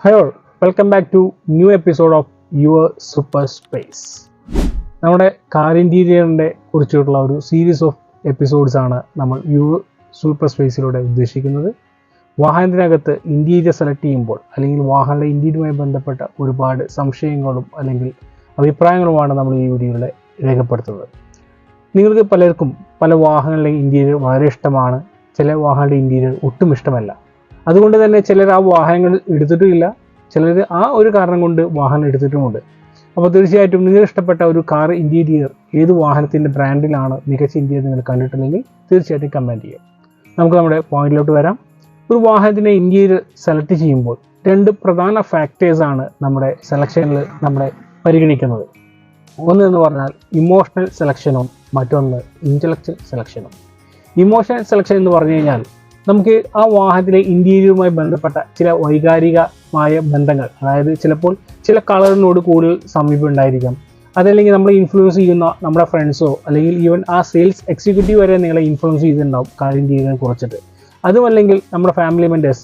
Hi all, welcome back to new episode of Your Super Space. നമ്മുടെ car ഇൻറ്റീരിയറിൻ്റെ കുറിച്ചുള്ള ഒരു series of episodes ആണ് നമ്മൾ യുവർ സൂപ്പർ സ്പേസിലൂടെ ഉദ്ദേശിക്കുന്നത്. വാഹനത്തിനകത്ത് ഇൻറ്റീരിയർ സെലക്ട് ചെയ്യുമ്പോൾ അല്ലെങ്കിൽ വാഹനങ്ങളുടെ ഇൻറ്റീരിയറുമായി ബന്ധപ്പെട്ട ഒരുപാട് സംശയങ്ങളും അല്ലെങ്കിൽ അഭിപ്രായങ്ങളുമാണ് നമ്മൾ ഈ വീഡിയോയിൽ രേഖപ്പെടുത്തുന്നത്. നിങ്ങൾക്ക് പലർക്കും പല വാഹനങ്ങളുടെ ഇൻറ്റീരിയർ വളരെ ഇഷ്ടമാണ്, ചില വാഹനങ്ങളുടെ ഇൻറ്റീരിയർ ഒട്ടും ഇഷ്ടമല്ല. അതുകൊണ്ട് തന്നെ ചിലർ ആ വാഹനങ്ങൾ എടുത്തിട്ടുമില്ല, ചിലർ ആ ഒരു കാരണം കൊണ്ട് വാഹനം എടുത്തിട്ടുമുണ്ട്. അപ്പോൾ തീർച്ചയായിട്ടും നിങ്ങൾ ഇഷ്ടപ്പെട്ട ഒരു കാർ ഇൻറ്റീരിയർ ഏത് വാഹനത്തിൻ്റെ ബ്രാൻഡിലാണ് മികച്ച ഇൻറ്റീരിയർ നിങ്ങൾ കണ്ടിട്ടില്ലെങ്കിൽ തീർച്ചയായിട്ടും കമൻറ്റ് ചെയ്യാം. നമുക്ക് നമ്മുടെ പോയിന്റിലോട്ട് വരാം. ഒരു വാഹനത്തിൻ്റെ ഇൻറ്റീരിയർ സെലക്ട് ചെയ്യുമ്പോൾ രണ്ട് പ്രധാന ഫാക്ടേഴ്സാണ് നമ്മുടെ സെലക്ഷനിൽ നമ്മളെ പരിഗണിക്കുന്നത്. ഒന്നെന്ന് പറഞ്ഞാൽ ഇമോഷണൽ സെലക്ഷനും മറ്റൊന്ന് ഇൻ്റലക്ച്വൽ സെലക്ഷനും. ഇമോഷണൽ സെലക്ഷൻ എന്ന് പറഞ്ഞു കഴിഞ്ഞാൽ നമുക്ക് ആ വാഹനത്തിലെ ഇൻറ്റീരിയറുമായി ബന്ധപ്പെട്ട ചില വൈകാരികമായ ബന്ധങ്ങൾ, അതായത് ചിലപ്പോൾ ചില കളറിനോട് കൂടുതൽ സമീപം ഉണ്ടായിരിക്കാം. അതല്ലെങ്കിൽ നമ്മളെ ഇൻഫ്ലുവൻസ് ചെയ്യുന്ന നമ്മുടെ ഫ്രണ്ട്സോ അല്ലെങ്കിൽ ഈവൻ ആ സെയിൽസ് എക്സിക്യൂട്ടീവ് വരെ നിങ്ങളെ ഇൻഫ്ലുവൻസ് ചെയ്തിട്ടുണ്ടാവും കാർ ഇൻറ്റീരിയറിനെ കുറിച്ചിട്ട്. അതുമല്ലെങ്കിൽ നമ്മുടെ ഫാമിലി മെമ്പേഴ്സ്,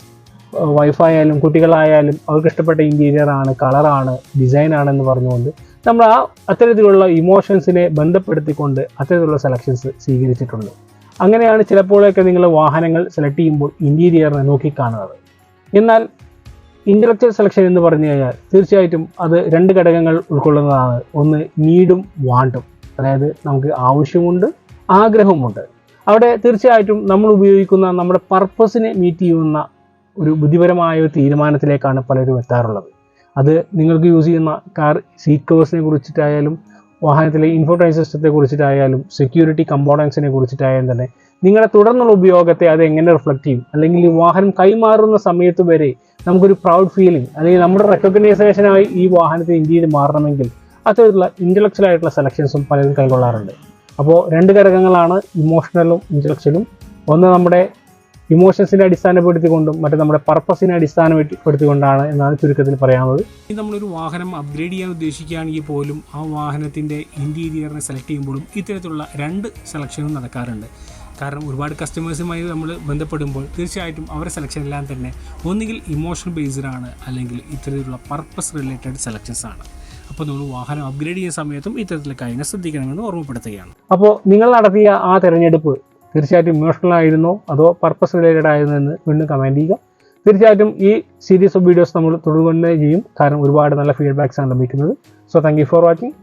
വൈഫായാലും കുട്ടികളായാലും അവർക്ക് ഇഷ്ടപ്പെട്ട ഇൻറ്റീരിയറാണ്, കളറാണ്, ഡിസൈനാണെന്ന് പറഞ്ഞുകൊണ്ട് നമ്മൾ ആ അത്തരത്തിലുള്ള ഇമോഷൻസിനെ ബന്ധപ്പെടുത്തിക്കൊണ്ട് അത്തരത്തിലുള്ള സെലക്ഷൻസ് സ്വീകരിച്ചിട്ടുണ്ട്. അങ്ങനെയാണ് ചിലപ്പോഴൊക്കെ നിങ്ങൾ വാഹനങ്ങൾ സെലക്ട് ചെയ്യുമ്പോൾ ഇൻറ്റീരിയറിനെ നോക്കിക്കാണുന്നത്. എന്നാൽ ഇൻ്റലക്ച്വൽ സെലക്ഷൻ എന്ന് പറഞ്ഞു കഴിഞ്ഞാൽ തീർച്ചയായിട്ടും അത് രണ്ട് ഘടകങ്ങൾ ഉൾക്കൊള്ളുന്നതാണ്. ഒന്ന് നീഡും വാണ്ടും, അതായത് നമുക്ക് ആവശ്യമുണ്ട്, ആഗ്രഹമുണ്ട്. അവിടെ തീർച്ചയായിട്ടും നമ്മൾ ഉപയോഗിക്കുന്ന നമ്മുടെ പർപ്പസിനെ മീറ്റ് ചെയ്യുന്ന ഒരു ബുദ്ധിപരമായ ഒരു തീരുമാനത്തിലേക്കാണ് പലരും എത്താറുള്ളത്. അത് നിങ്ങൾക്ക് യൂസ് ചെയ്യുന്ന കാർ സീറ്റ് കവേഴ്സിനെ കുറിച്ചിട്ടായാലും വാഹനത്തിലെ ഇൻഫോർടൈൻമെന്റ് സിസ്റ്റത്തെ കുറിച്ചിട്ടായാലും സെക്യൂരിറ്റി കമ്പോണൻസിനെ കുറിച്ചിട്ടായാലും തന്നെ നിങ്ങളുടെ തുടർന്നുള്ള ഉപയോഗത്തെ അത് എങ്ങനെ റിഫ്ലക്റ്റ് ചെയ്യും, അല്ലെങ്കിൽ ഈ വാഹനം കൈമാറുന്ന സമയത്ത് വരെ നമുക്കൊരു പ്രൗഡ് ഫീലിംഗ് അല്ലെങ്കിൽ നമ്മുടെ റെക്കഗ്നൈസേഷനായി ഈ വാഹനത്തിന് ഇന്ത്യയിൽ മാറണമെങ്കിൽ അത്തരത്തിലുള്ള ഇൻ്റലക്ച്വൽ ആയിട്ടുള്ള സെലക്ഷൻസും പലരും കൈകൊള്ളാറുണ്ട്. അപ്പോൾ രണ്ട് ഘടകങ്ങളാണ് ഇമോഷണലും ഇൻ്റലക്ച്വലും. ഒന്ന് നമ്മുടെ ഇമോഷൻസിനെ അടിസ്ഥാനപ്പെടുത്തിക്കൊണ്ടും മറ്റേ നമ്മുടെ പർപ്പസിനെ അടിസ്ഥാനപ്പെടുത്തിക്കൊണ്ടാണ് എന്നാണ് ചുരുക്കത്തിൽ പറയാനുള്ളത്. നമ്മളൊരു വാഹനം അപ്ഗ്രേഡ് ചെയ്യാൻ ഉദ്ദേശിക്കുകയാണെങ്കിൽ പോലും ആ വാഹനത്തിൻ്റെ ഇൻറ്റീരിയറിനെ സെലക്ട് ചെയ്യുമ്പോഴും ഇത്തരത്തിലുള്ള രണ്ട് സെലക്ഷനും നടക്കാറുണ്ട്. കാരണം ഒരുപാട് കസ്റ്റമേഴ്സുമായി നമ്മൾ ബന്ധപ്പെടുമ്പോൾ തീർച്ചയായിട്ടും അവരുടെ സെലക്ഷൻ എല്ലാം തന്നെ ഒന്നുകിൽ ഇമോഷണൽ ബേസ്ഡ് ആണ്, അല്ലെങ്കിൽ ഇത്തരത്തിലുള്ള പർപ്പസ് റിലേറ്റഡ് സെലക്ഷൻസ് ആണ്. അപ്പോൾ നമ്മൾ വാഹനം അപ്ഗ്രേഡ് ചെയ്യുന്ന സമയത്തും ഇത്തരത്തിലുള്ള കാര്യങ്ങൾ ശ്രദ്ധിക്കണമെന്ന് ഓർമ്മപ്പെടുത്തുകയാണ്. അപ്പോൾ നിങ്ങൾ നടത്തിയ ആ തിരഞ്ഞെടുപ്പ് തീർച്ചയായിട്ടും ഇമോഷണൽ ആയിരുന്നോ അതോ പർപ്പസ് റിലേറ്റഡ് ആയിരുന്നോ എന്ന് വീണ്ടും കമൻറ്റ് ചെയ്യുക. തീർച്ചയായിട്ടും ഈ സീരീസ് ഓഫ് വീഡിയോസ് നമ്മൾ തുടർന്നുകൊണ്ടേ ചെയ്യും, കാരണം ഒരുപാട് നല്ല ഫീഡ്ബാക്സ് ആണ് ലഭിക്കുന്നത്. So thank you for watching.